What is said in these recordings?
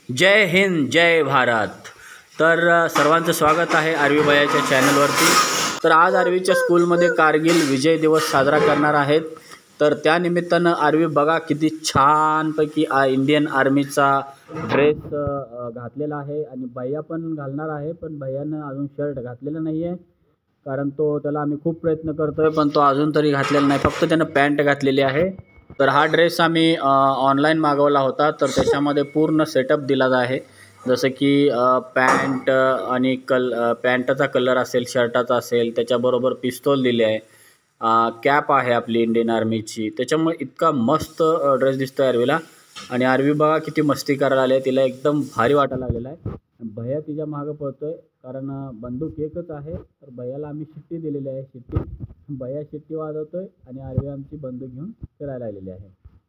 जय हिंद जय भारत। तर सर्वांचं स्वागत आहे आरवी भैयाच्या चॅनलवरती। तर आज आरवीच्या स्कूलमध्ये कारगिल विजय दिवस साजरा करणार आहेत। तर त्या निमित्तानं आरवी बघा किती छानपैकी इंडियन आर्मीचा ड्रेस घातलेला आहे आणि भैया पण घालणार आहे, पण भैयानं अजून शर्ट घातलेलं नाही आहे कारण त्याला आम्ही खूप प्रयत्न करतोय पण तो अजून तरी घातलेला नाही, फक्त त्यानं पॅन्ट घातलेली आहे। तर हा ड्रेस आम्ही ऑनलाईन मागवला होता, तर त्याच्यामध्ये पूर्ण सेटअप दिला आहे, जसं की पॅन्ट आणि पॅन्टचा कलर असेल, शर्टाचा असेल, त्याच्याबरोबर पिस्तूल दिले आहे, कॅप आहे आपली इंडियन आर्मीची। त्याच्यामुळे इतका मस्त ड्रेस दिसतो आहे आरवीला। आणि आरवी बघा किती मस्ती करायला आली आहे, तिला एकदम भारी वाटायला लागलेला आहे। भैया तिच्या मागं पळतोय कारण बंदूक एकच आहे, तर भैयाला आम्ही शिट्टी दिलेली आहे। भैया शिट्टी वाजवतोय आणि आरवी आमची बंदूक घेऊन फिरायला लागलेली आहे।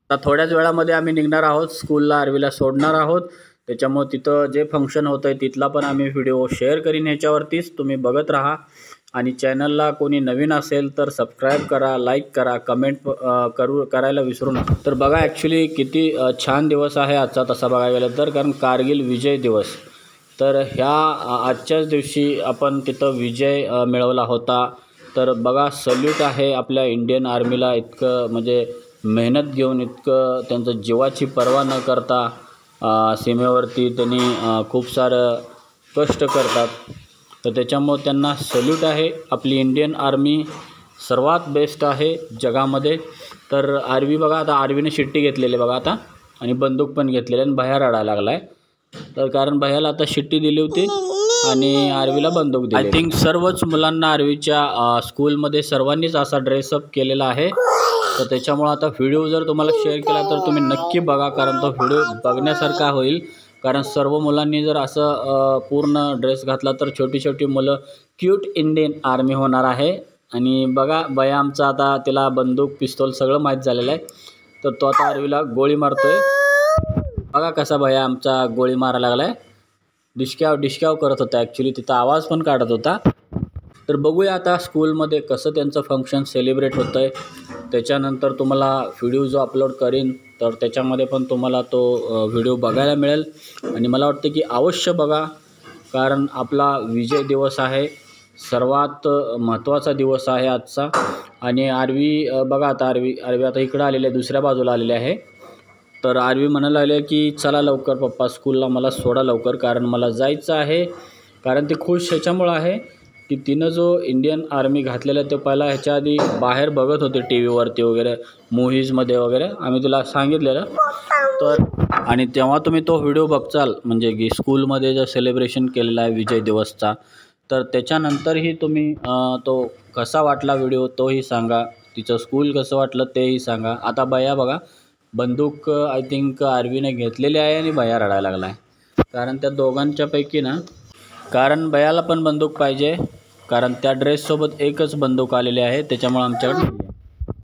आता थोड्याच वेळामध्ये आम्ही निघणार आहोत, स्कूलला आरवीला सोडणार आहोत। त्याच्यामुळे तिथं जे फंक्शन होतं आहे तिथला पण आम्ही व्हिडिओ शेअर करीन ह्याच्यावरतीच, तुम्ही बघत राहा। आणि चॅनलला कोणी नवीन असेल तर सबस्क्राईब करा, लाईक करा, कमेंट करायला विसरू नका। तर बघा ॲक्च्युली किती छान दिवस आहे आजचा तसा बघायला गेलं तर, कारण कारगिल विजय दिवस। तर ह्या आजच्याच दिवशी आपण तिथं विजय मिळवला होता। तर बघा सल्यूट आहे आपल्या इंडियन आर्मीला, इतकं म्हणजे मेहनत घेऊन, इतकं त्यांचं जीवाची पर्वा न करता सीमेवरती त्यांनी खूप सारं कष्ट करतात, तर त्याच्यामुळे त्यांना सल्यूट आहे। आपली इंडियन आर्मी सर्वात बेस्ट आहे जगामध्ये। तर आरवी बघा, आता आरवीने शिट्टी घेतलेली बघा आता, आणि बंदूक पण घेतलेली आणि बाहेर रडायला लागला आहे, तर कारण भैयाला आता शिट्टी दिली होती आणि आरवीला बंदूक दिली। आय थिंक सर्वच मुलांना आरवीच्या स्कूलमध्ये सर्वांनीच असा ड्रेसअप केलेला आहे, तर त्याच्यामुळे आता व्हिडिओ जर तुम्हाला शेअर केला तर तुम्ही नक्की बघा, कारण तो व्हिडिओ बघण्यासारखा होईल। कारण सर्व मुलांनी जर असं पूर्ण ड्रेस घातला तर छोटी छोटी मुलं क्यूट इंडियन आर्मी होणार आहे। आणि बघा भैया आमचा आता त्याला बंदूक पिस्तूल सगळं माहीत झालेलं आहे, तर तो आता आरवीला गोळी मारतोय। बघा कसा भैया आमचा गोळी मारायला लागला आहे, डिशक्याव करत होता, ॲक्च्युली तिथं आवाज पण काढत होता। तर बघूया आता स्कूलमध्ये कसं त्यांचं फंक्शन सेलिब्रेट होतं आहे। त्याच्यानंतर तुम्हाला व्हिडिओ जो अपलोड करीन तर त्याच्यामध्ये पण तुम्हाला तो व्हिडिओ बघायला मिळेल। आणि मला वाटतं की अवश्य बघा, कारण आपला विजय दिवस आहे, सर्वात महत्त्वाचा दिवस आहे आजचा। आणि आरवी बघा आता आरवी आता इकडं आलेली आहे, दुसऱ्या बाजूला आलेली आहे। तर आरवी म्हणायला लागले की चला लवकर पप्पा स्कूलला मला सोडा लवकर, कारण मला जायचं आहे। कारण ती खुश ह्याच्यामुळं आहे की तिनं जो इंडियन आर्मी घातलेला ते पहिला ह्याच्या आधी बाहेर बघत होते टी व्हीवरती वगैरे, मूव्हीजमध्ये वगैरे, आम्ही तुला सांगितलेलं। तर आणि तेव्हा तुम्ही तो व्हिडिओ बघचाल, म्हणजे की स्कूलमध्ये जो सेलिब्रेशन केलेला आहे विजय दिवसचा, तर त्याच्यानंतरही तुम्ही तो कसा वाटला व्हिडिओ तोही सांगा, तिचं स्कूल कसं वाटलं तेही सांगा। आता भैया बघा बंदूक आय थिंक आरवीने घेतलेली आहे आणि भैया रडायला लागला आहे, कारण त्या दोघांच्यापैकी ना, कारण भैयाला पण बंदूक पाहिजे, कारण त्या ड्रेससोबत एकच बंदूक आलेली आहे, त्याच्यामुळे आमच्याकडे